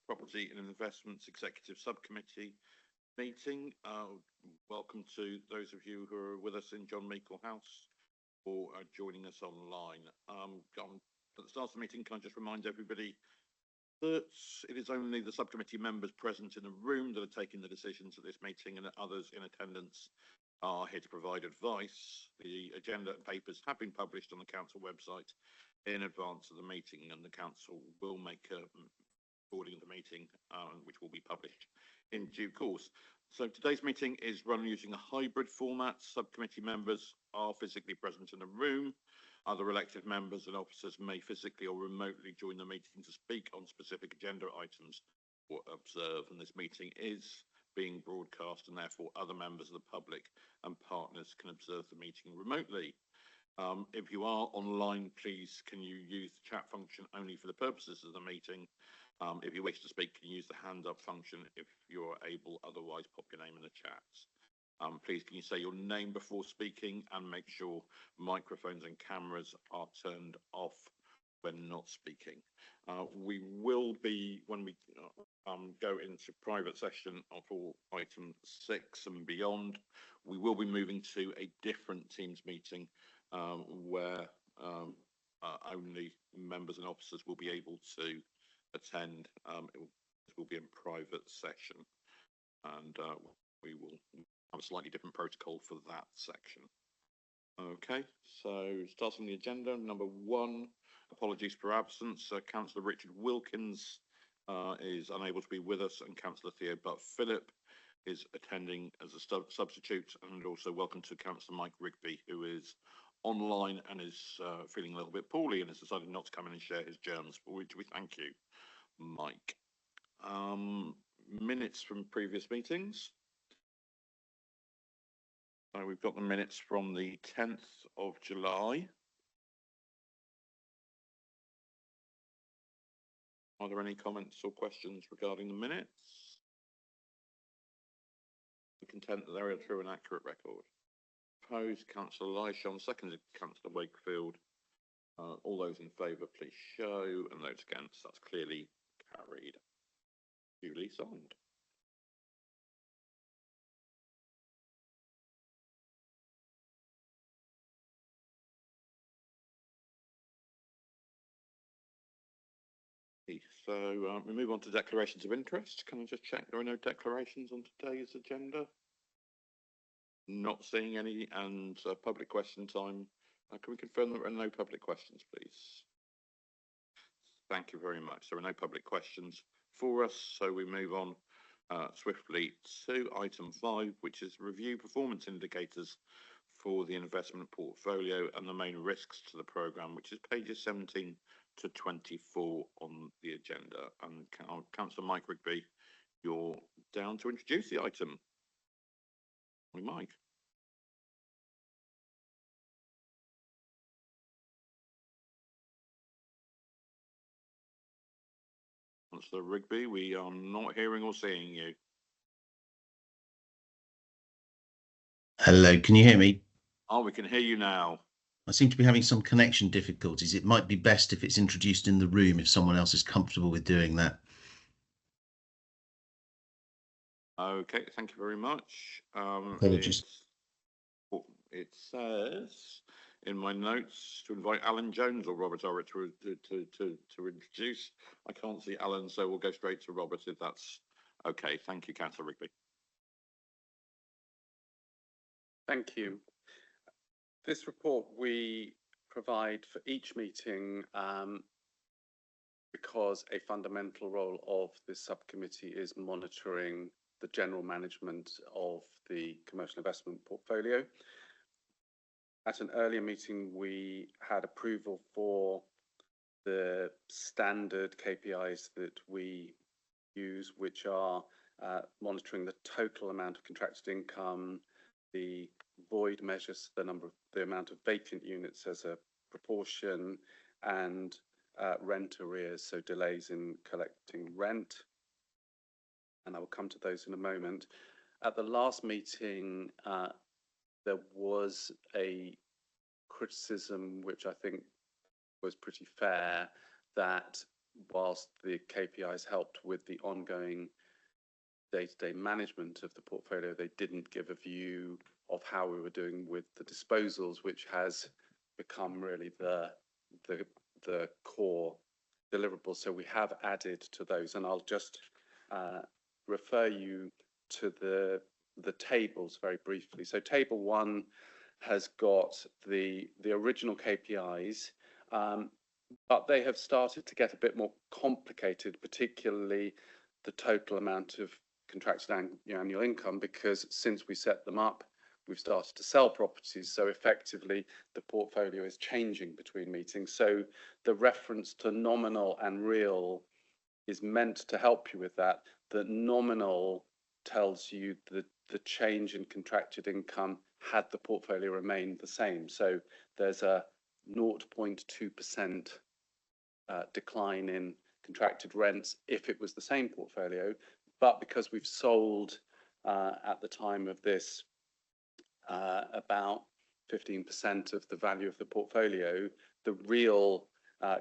Property and Investments Executive Subcommittee meeting. Welcome to those of you who are with us in John Meikle House or joining us online. At the start of the meeting, can I just remind everybody that it is only the subcommittee members present in the room that are taking the decisions at this meeting, and that others in attendance are here to provide advice. The agenda and papers have been published on the council website in advance of the meeting, and the council will make a recording of the meeting, which will be published in due course. So today's meeting is run using a hybrid format. Subcommittee members are physically present in the room. Other elected members and officers may physically or remotely join the meeting to speak on specific agenda items or observe, and this meeting is being broadcast, and therefore other members of the public and partners can observe the meeting remotely. If you are online, please can you use the chat function only for the purposes of the meeting. If you wish to speak, can you use the hand up function if you're able, otherwise pop your name in the chat. Please can you say your name before speaking, and make sure microphones and cameras are turned off when not speaking. We will be, when we go into private session for item 6 and beyond, we will be moving to a different Teams meeting where only members and officers will be able to attend. It will be in private session, and we will have a slightly different protocol for that section. Okay, so starting the agenda, number 1, apologies for absence. Councillor Richard Wilkins is unable to be with us, and Councillor Theo Butt-Philip is attending as a substitute. And also welcome to Councillor Mike Rigby, who is online and is feeling a little bit poorly and has decided not to come in and share his germs, for which we thank you, Mike. Minutes from previous meetings. So we've got the minutes from the 10th of July. Are there any comments or questions regarding the minutes? We're content that they are true and accurate record. Opposed, Councillor Lysholm, seconded Councillor Wakefield. All those in favour, please show, and those against, that's clearly carried. Duly signed. So we move on to declarations of interest. Can I just check there are no declarations on today's agenda? Not seeing any. And public question time. Can we confirm that there are no public questions, please? Thank you very much. There are no public questions for us, so we move on swiftly to item 5, which is review performance indicators for the investment portfolio and the main risks to the programme, which is pages 17 to 24 on the agenda. And Councillor Mike Rigby, you're down to introduce the item. Morning, Mike. Councillor Rigby, we are not hearing or seeing you. Hello, can you hear me? Oh, we can hear you now. I seem to be having some connection difficulties. It might be best if it's introduced in the room if someone else is comfortable with doing that. Okay, thank you very much. Apologies. It says in my notes to invite Alan Jones or Robert Orritt to introduce. I can't see Alan, so we'll go straight to Robert if that's okay. Thank you, Councillor Rigby. Thank you. This report we provide for each meeting because a fundamental role of this subcommittee is monitoring the general management of the commercial investment portfolio. At an earlier meeting, we had approval for the standard KPIs that we use, which are monitoring the total amount of contracted income, the void measures, the amount of vacant units as a proportion, and rent arrears, so delays in collecting rent. And I will come to those in a moment. At the last meeting, there was a criticism, which I think was pretty fair, that whilst the KPIs helped with the ongoing day-to-day management of the portfolio, they didn't give a view of how we were doing with the disposals, which has become really the core deliverable. So we have added to those, and I'll just refer you to the tables very briefly. So table 1 has got the original KPIs, but they have started to get a bit more complicated, particularly the total amount of contracted annual income, because since we set them up, we've started to sell properties. So effectively, the portfolio is changing between meetings. So the reference to nominal and real is meant to help you with that. The nominal tells you the change in contracted income had the portfolio remained the same. So there's a 0.2% decline in contracted rents if it was the same portfolio. But because we've sold at the time of this about 15% of the value of the portfolio, the real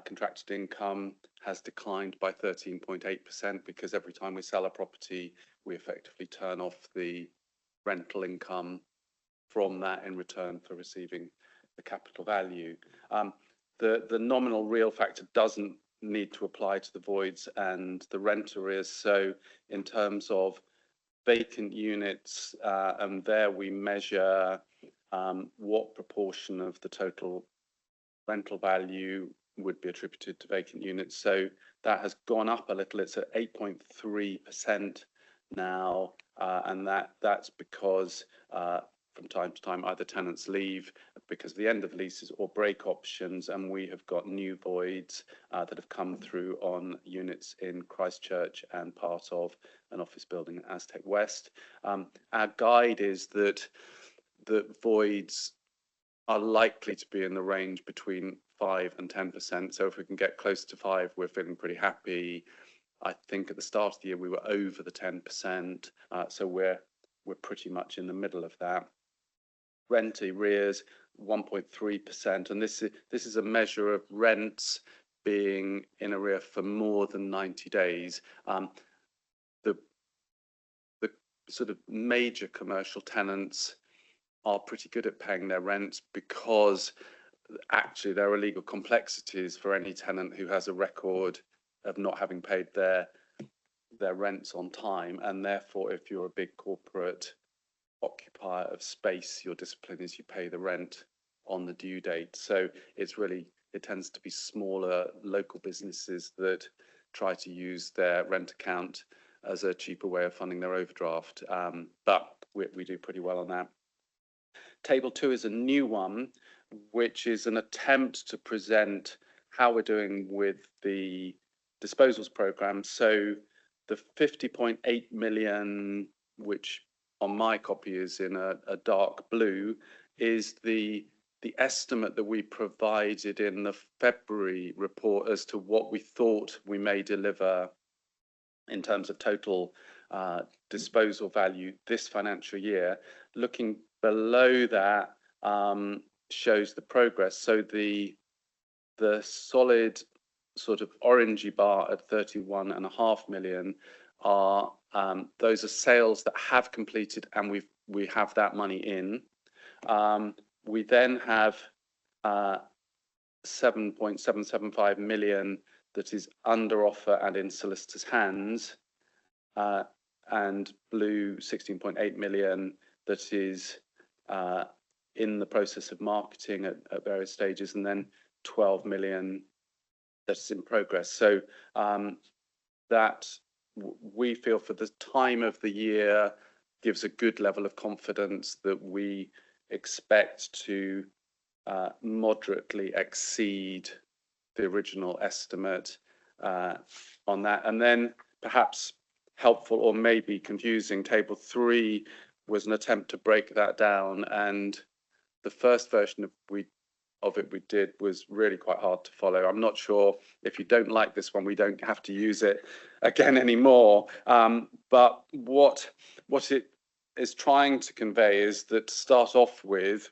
contracted income has declined by 13.8%, because every time we sell a property, we effectively turn off the rental income from that in return for receiving the capital value. The nominal real factor doesn't need to apply to the voids and the rent arrears. So in terms of vacant units, and there we measure what proportion of the total rental value would be attributed to vacant units. So that has gone up a little. It's at 8.3% now, and that's because from time to time either tenants leave because of the end of leases or break options, and we have got new voids that have come through on units in Christchurch and part of an office building at Aztec West. Our guide is that the voids are likely to be in the range between 5 and 10%. So if we can get close to 5, we're feeling pretty happy. I think at the start of the year we were over the 10%, so we're pretty much in the middle of that. Rent arrears 1.3%, and this is a measure of rents being in arrear for more than 90 days. The sort of major commercial tenants are pretty good at paying their rents, because actually there are legal complexities for any tenant who has a record of not having paid their rents on time, and therefore if you're a big corporate occupier of space, your discipline is you pay the rent on the due date. So it tends to be smaller local businesses that try to use their rent account as a cheaper way of funding their overdraft, but we do pretty well on that. Table 2 is a new one, which is an attempt to present how we're doing with the disposals program. So the 50.8 million, which on my copy is in a dark blue, is the estimate that we provided in the February report as to what we thought we may deliver in terms of total disposal value this financial year. Looking below that shows the progress. So the solid sort of orangey bar at 31.5 million are those are sales that have completed, and we have that money in. We then have 7.775 million that is under offer and in solicitors' hands, and blue 16.8 million that is in the process of marketing at various stages, and then 12 million that's in progress. So that we feel for the time of the year gives a good level of confidence that we expect to moderately exceed the original estimate on that. And then perhaps helpful or maybe confusing, table 3 was an attempt to break that down, and the first version of it we did was really quite hard to follow. I'm not sure if you don't like this one, we don't have to use it again anymore. But what it is trying to convey is that to start off with,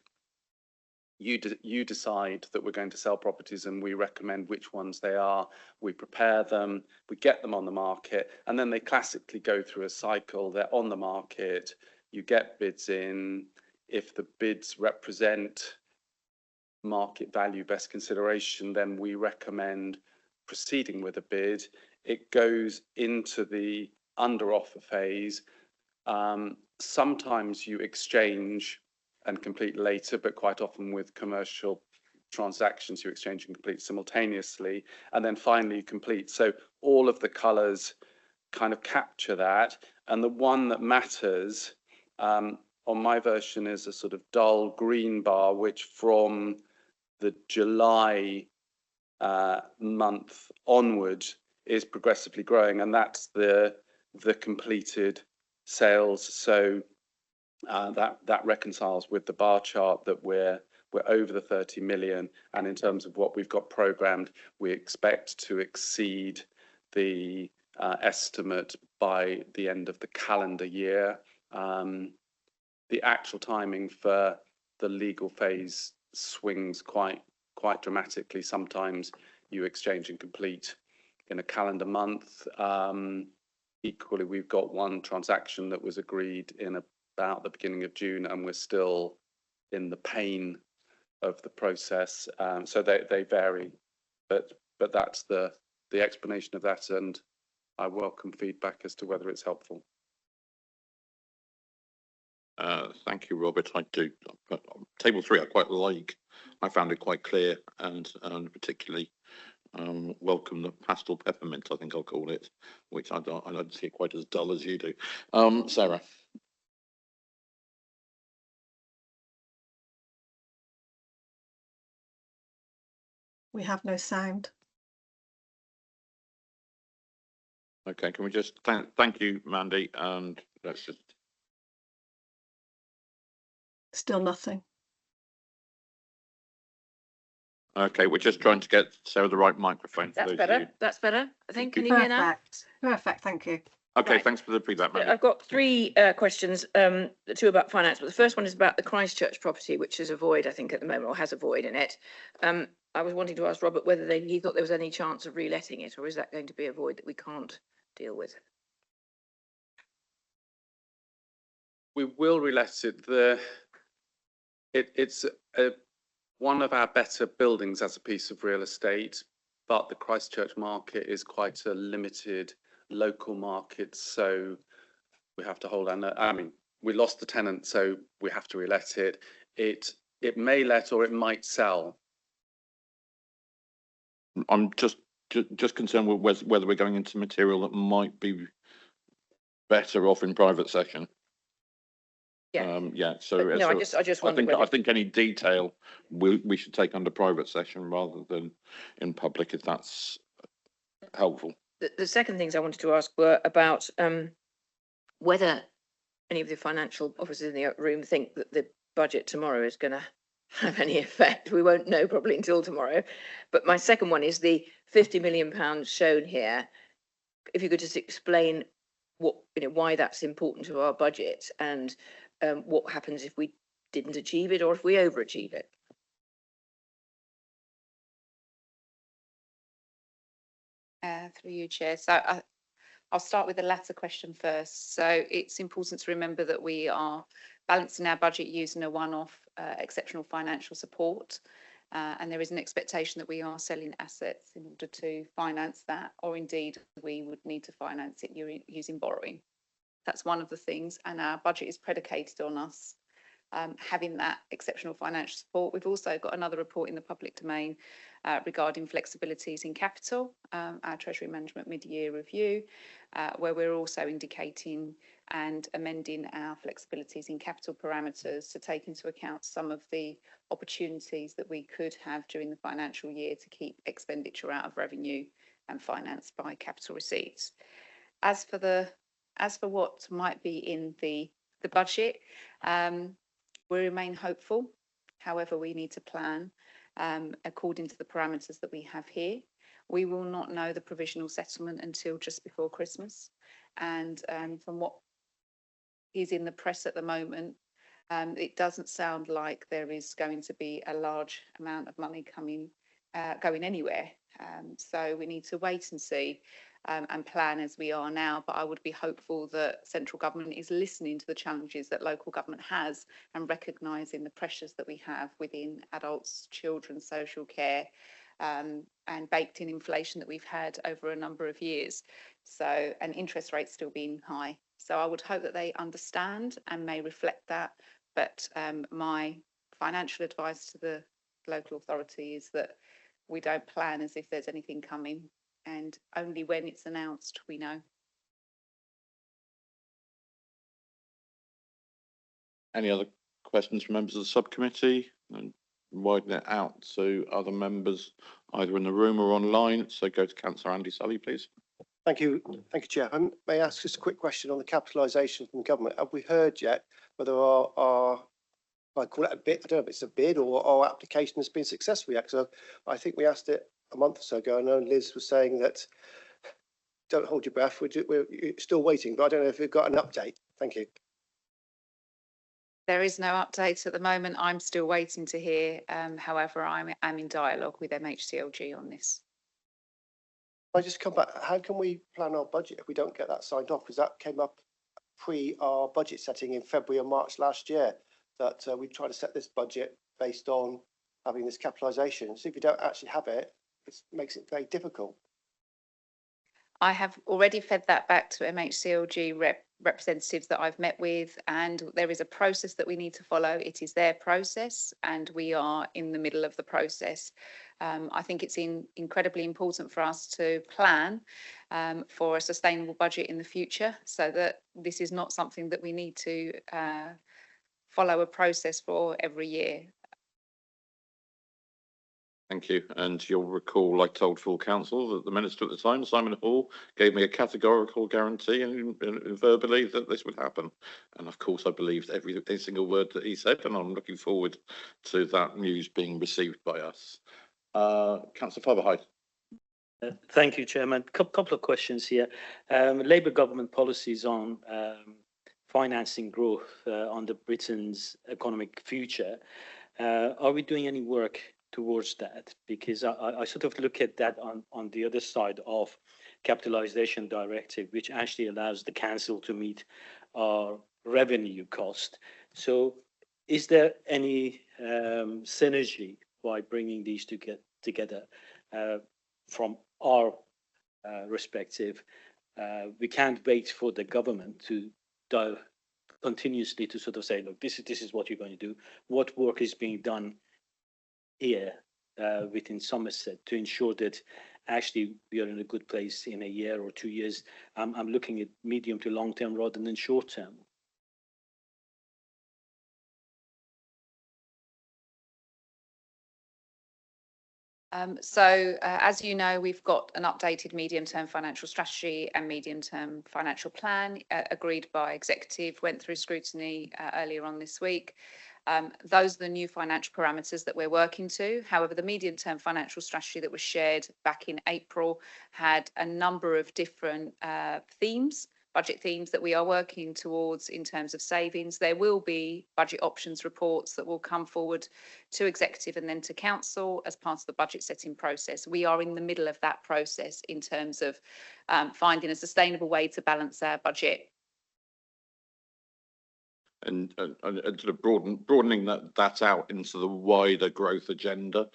you decide that we're going to sell properties and we recommend which ones they are. We prepare them, we get them on the market, and then they classically go through a cycle. They're on the market, you get bids in. If the bids represent market value best consideration, then we recommend proceeding with a bid. It goes into the under offer phase. Sometimes you exchange and complete later, but quite often with commercial transactions, you exchange and complete simultaneously, and then finally you complete. So all of the colours kind of capture that, and the one that matters on my version is a sort of dull green bar, which from the July month onwards is progressively growing, and that's the completed sales. So that reconciles with the bar chart that we're over the 30 million, and in terms of what we've got programmed, we expect to exceed the estimate by the end of the calendar year. The actual timing for the legal phase swings quite dramatically. Sometimes you exchange and complete in a calendar month. Equally, we've got one transaction that was agreed in about the beginning of June, and we're still in the pain of the process. So they vary, but that's the explanation of that, and I welcome feedback as to whether it's helpful. Thank you, Robert. I do. Table 3 I quite like. I found it quite clear and particularly welcome the pastel peppermint, I think I'll call it, which I don't see it quite as dull as you do. Sarah. We have no sound. Okay, can we just thank you, Mandy, and let's just. Still nothing. Okay, we're just trying to get Sarah the right microphone. For That's those better. of you. That's better. I think. Can you hear now? Perfect. Thank you. Okay, Right. thanks for the feedback, Mandy. I've got 3 questions, the 2 about finance, but the first one is about the Christchurch property, which is a void, I think, at the moment, or has a void in it. I was wanting to ask Robert whether he thought there was any chance of reletting it, or is that going to be a void that we can't deal with? We will relet it. It's one of our better buildings as a piece of real estate, but the Christchurch market is quite a limited local market, so we have to hold on. I mean, we lost the tenant, so we have to relet it. It may let or it might sell. I'm just concerned with whether we're going into material that might be better off in private session. Yeah. Yeah. So No, I just wondered I think any detail we should take under private session rather than in public, if that's helpful. The second things I wanted to ask were about whether any of the financial officers in the room think that the budget tomorrow is going to have any effect. We won't know probably until tomorrow. But my second one is the £50 million shown here. If you could just explain what, why that's important to our budget, and what happens if we didn't achieve it or if we overachieve it. Through you, Chair. So I'll start with the latter question first. So it's important to remember that we are balancing our budget using a one-off exceptional financial support, and there is an expectation that we are selling assets in order to finance that, or indeed we would need to finance it using borrowing. That's one of the things, and our budget is predicated on us having that exceptional financial support. We've also got another report in the public domain regarding flexibilities in capital, our Treasury Management mid-year review, where we're also indicating and amending our flexibilities in capital parameters to take into account some of the opportunities that we could have during the financial year to keep expenditure out of revenue and financed by capital receipts. As for what might be in the budget, we remain hopeful. However, we need to plan according to the parameters that we have here. We will not know the provisional settlement until just before Christmas. And from what is in the press at the moment, It doesn't sound like there is going to be a large amount of money going anywhere. So we need to wait and see and plan as we are now. But I would be hopeful that central government is listening to the challenges that local government has and recognising the pressures that we have within adults, children, social care, and baked in inflation that we've had over a number of years. So, and interest rates still being high. So I would hope that they understand and may reflect that. But my financial advice to the local authority is that we don't plan as if there's anything coming, and only when it's announced we know. Any other questions from members of the subcommittee? And widen it out to other members either in the room or online. So go to Councillor Andy Sully, please. Thank you, Chair. May I ask just a quick question on the capitalisation from government? Have we heard yet whether our I call it a bid, I don't know if it's a bid or our application has been successful yet? Because I think we asked it a month or so ago. I know Liz was saying that don't hold your breath, we're still waiting, but I don't know if we've got an update. Thank you. There is no update at the moment. I'm still waiting to hear. However, I'm in dialogue with MHCLG on this. I just come back. How can we plan our budget if we don't get that signed off? Because that came up pre our budget setting in February or March last year, that we try to set this budget based on having this capitalisation. So if you don't actually have it, it makes it very difficult. I have already fed that back to MHCLG representatives that I've met with, and there is a process that we need to follow. It is their process, and we are in the middle of the process. I think it's incredibly important for us to plan for a sustainable budget in the future, so that this is not something that we need to follow a process for every year. Thank you. And you'll recall I told full council that the minister at the time, Simon Hall, gave me a categorical guarantee and verbally that this would happen. And of course, I believed every single word that he said, and I'm looking forward to that news being received by us. Councillor Fatherhide. Thank you, Chairman. Couple of questions here. Labour government policies on financing growth under Britain's economic future. Are we doing any work towards that? Because I sort of look at that on the other side of capitalisation directive, which actually allows the council to meet our revenue cost. So is there any synergy by bringing these together from our perspective? We can't wait for the government to continuously to sort of say, look, this is what you're going to do. What work is being done here within Somerset to ensure that actually we are in a good place in a year or 2 years? I'm looking at medium to long term rather than short term. As you know, we've got an updated medium-term financial strategy and medium-term financial plan agreed by executive, went through scrutiny earlier on this week. Those are the new financial parameters that we're working to. However, the medium-term financial strategy that was shared back in April had a number of different budget themes that we are working towards in terms of savings. There will be budget options reports that will come forward to executive and then to council as part of the budget setting process. We are in the middle of that process in terms of finding a sustainable way to balance our budget. And sort of broadening that out into the wider growth agenda,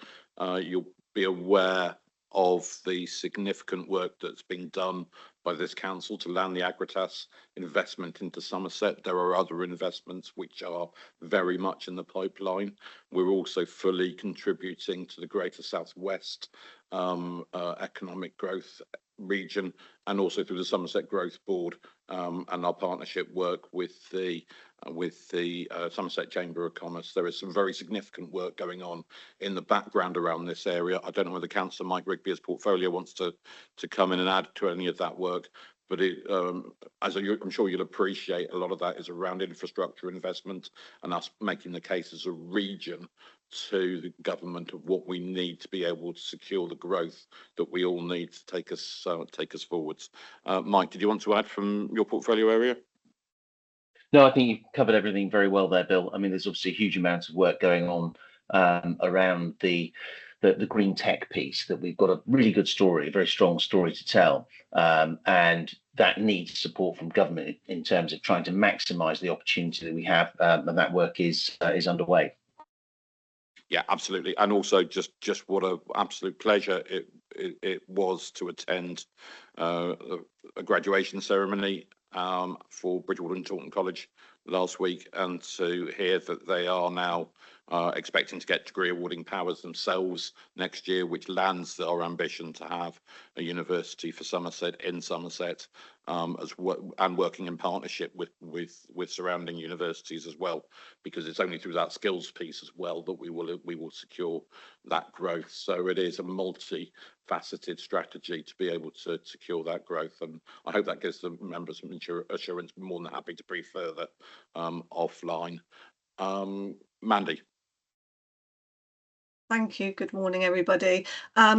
you'll be aware of the significant work that's been done by this council to land the Agratas investment into Somerset. There are other investments which are very much in the pipeline. We're also fully contributing to the Greater South West economic growth region, and also through the Somerset Growth Board and our partnership work with the Somerset Chamber of Commerce. There is some very significant work going on in the background around this area. I don't know whether Councillor Mike Rigby's portfolio wants to come in and add to any of that work, but as I'm sure you'll appreciate, a lot of that is around infrastructure investment and us making the case as a region to the government of what we need to be able to secure the growth that we all need to take us forwards. Mike, did you want to add from your portfolio area? No, I think you've covered everything very well there, Bill. I mean, there's obviously a huge amount of work going on around the green tech piece, that we've got a really good story, a very strong story to tell, and that needs support from government in terms of trying to maximise the opportunity that we have, and that work is underway. Yeah, absolutely. And also just what an absolute pleasure it was to attend a graduation ceremony for Bridgewater and Taunton College last week, and to hear that they are now expecting to get degree awarding powers themselves next year, which lands our ambition to have a university for Somerset in Somerset, and working in partnership with surrounding universities as well, because it's only through that skills piece as well that we will secure that growth. So it is a multi-faceted strategy to be able to secure that growth, and I hope that gives the members some assurance. More than happy to brief further offline. Mandy. Thank you. Good morning, everybody.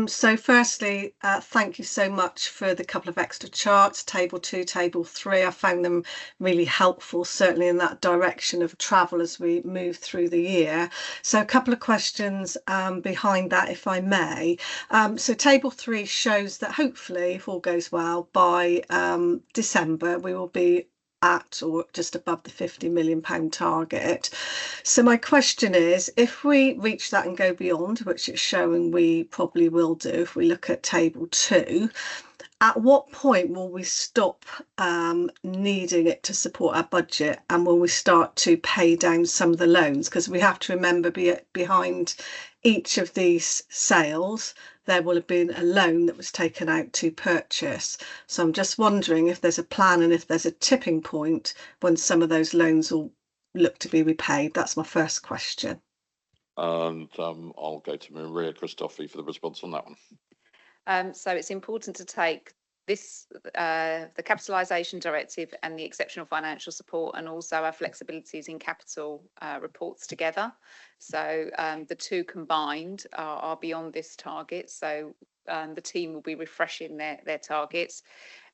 So firstly, thank you so much for the couple of extra charts, table 2, table 3. I found them really helpful, certainly in that direction of travel as we move through the year. So a couple of questions behind that, if I may. So table 3 shows that hopefully, if all goes well, by December, we will be at or just above the £50 million target. So my question is, if we reach that and go beyond, which it's showing we probably will do if we look at table 2, at what point will we stop needing it to support our budget, and will we start to pay down some of the loans? Because we have to remember, behind each of these sales there will have been a loan that was taken out to purchase. So I'm just wondering if there's a plan and if there's a tipping point when some of those loans will look to be repaid. That's my first question. And I'll go to Maria Christofi for the response on that one. So it's important to take this, the capitalisation directive and the exceptional financial support, and also our flexibilities in capital reports together. So the two combined are beyond this target. So the team will be refreshing their targets.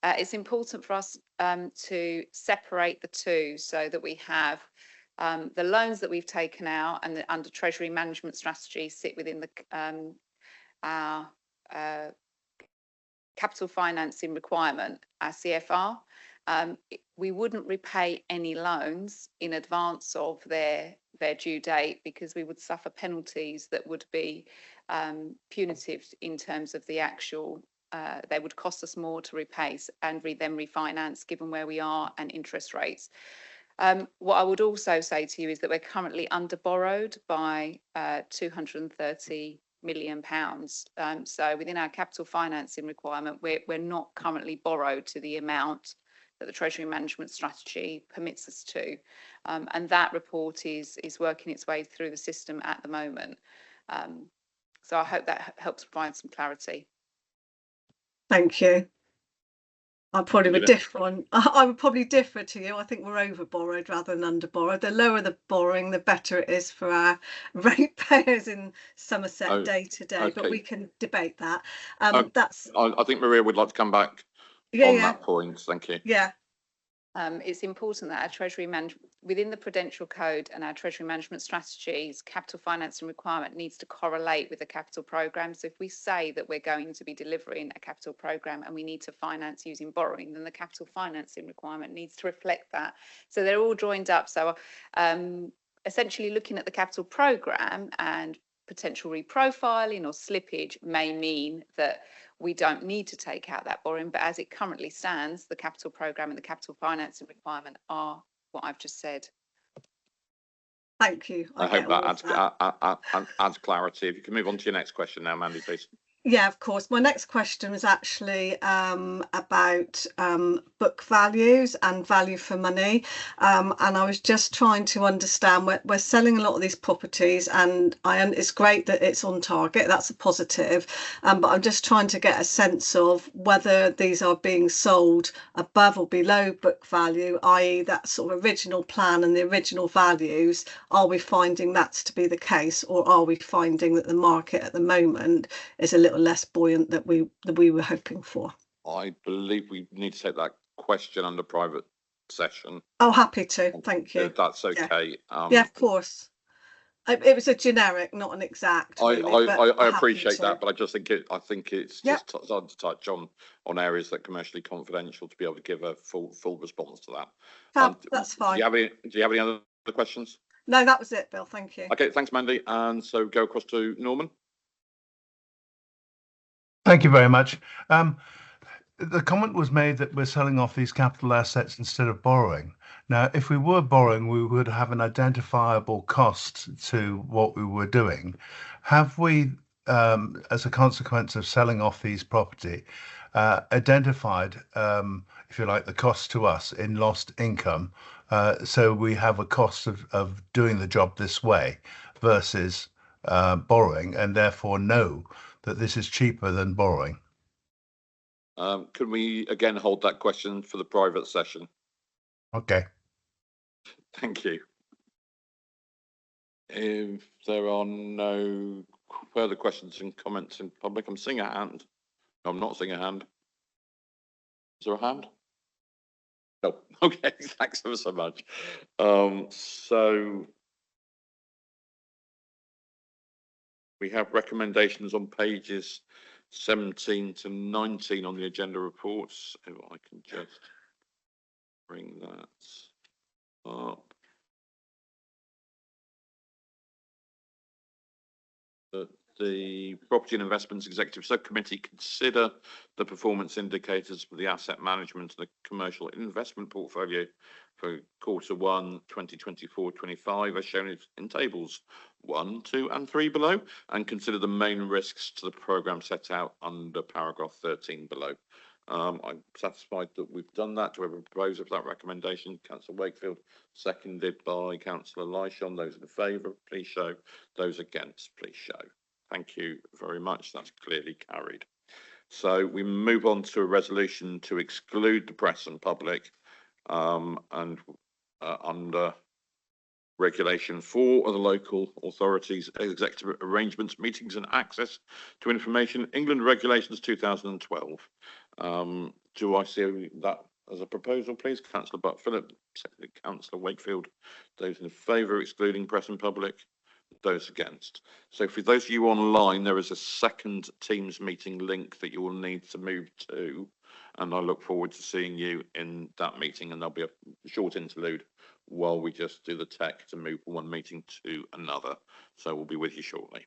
It's important for us to separate the two, so that we have the loans that we've taken out and under Treasury Management Strategy sit within the our capital financing requirement, our CFR. We wouldn't repay any loans in advance of their due date, because we would suffer penalties that would be punitive in terms of the actual, they would cost us more to repay and then refinance, given where we are and interest rates. What I would also say to you is that we're currently under borrowed by £230 million. So within our capital financing requirement, we're not currently borrowed to the amount that the Treasury Management Strategy permits us to. And that report is working its way through the system at the moment. So I hope that helps provide some clarity. Thank you. I'm probably different. I would probably differ to you. I think we're over borrowed rather than under borrowed. The lower the borrowing, the better it is for our ratepayers in Somerset day to day. Okay. But we can debate that. That's. I think Maria would like to come back on that point. Thank you. Yeah. It's important that our Treasury management, within the Prudential Code and our Treasury Management Strategies, capital financing requirement needs to correlate with the capital programme. So if we say that we're going to be delivering a capital programme and we need to finance using borrowing, then the capital financing requirement needs to reflect that. So they're all joined up. So essentially looking at the capital programme and potential reprofiling or slippage may mean that we don't need to take out that borrowing, but as it currently stands, the capital programme and the capital financing requirement are what I've just said. Thank you. I hope that adds clarity. If you can move on to your next question now, Mandy, please. Yeah, of course. My next question was actually about book values and value for money. And I was just trying to understand, we're selling a lot of these properties, and it's great that it's on target. That's a positive. But I'm just trying to get a sense of whether these are being sold above or below book value, i.e. that sort of original plan and the original values. Are we finding that to be the case, or are we finding that the market at the moment is a little less buoyant than we were hoping for? I believe we need to take that question under private session. Oh, happy to. Thank you. If that's okay. Yeah, of course. It was a generic, not an exact. I Really, but I happy appreciate to. that, but I just think it's Yeah. just starting to touch on areas that are commercially confidential to be able to give a full response to that. Fab, that's fine. Do you have any other questions? No, that was it, Bill. Thank you. Okay, thanks, Mandy. And so go across to Norman. Thank you very much. The comment was made that we're selling off these capital assets instead of borrowing. Now, if we were borrowing, we would have an identifiable cost to what we were doing. Have we, as a consequence of selling off these property, identified, if you like, the cost to us in lost income? So we have a cost of doing the job this way versus borrowing, and therefore know that this is cheaper than borrowing. Can we again hold that question for the private session? Okay. Thank you. If there are no further questions and comments in public, I'm seeing a hand. No, I'm not seeing a hand. Is there a hand? No. Okay, thanks ever so much. So we have recommendations on pages 17 to 19 on the agenda reports. If I can just bring that up. That the Property and Investments Executive Subcommittee consider the performance indicators for the asset management and the commercial investment portfolio for Q1 2024-25 as shown in tables 1, 2 and 3 below, and consider the main risks to the programme set out under paragraph 13 below. I'm satisfied that we've done that. Do we have a proposer for that recommendation? Councillor Wakefield, seconded by Councillor Lyshawn. Those in favour, please show. Those against, please show. Thank you very much. That's clearly carried. So we move on to a resolution to exclude the press and public under Regulation 4 of the Local Authorities Executive Arrangements, Meetings and Access to Information, England Regulations 2012. Do I see that as a proposal, please? Councillor Butt-Philip, seconded Councillor Wakefield. Those in favour, excluding press and public? Those against? So for those of you online, there is a second Teams meeting link that you will need to move to, and I look forward to seeing you in that meeting, and there'll be a short interlude while we just do the tech to move from one meeting to another. So we'll be with you shortly.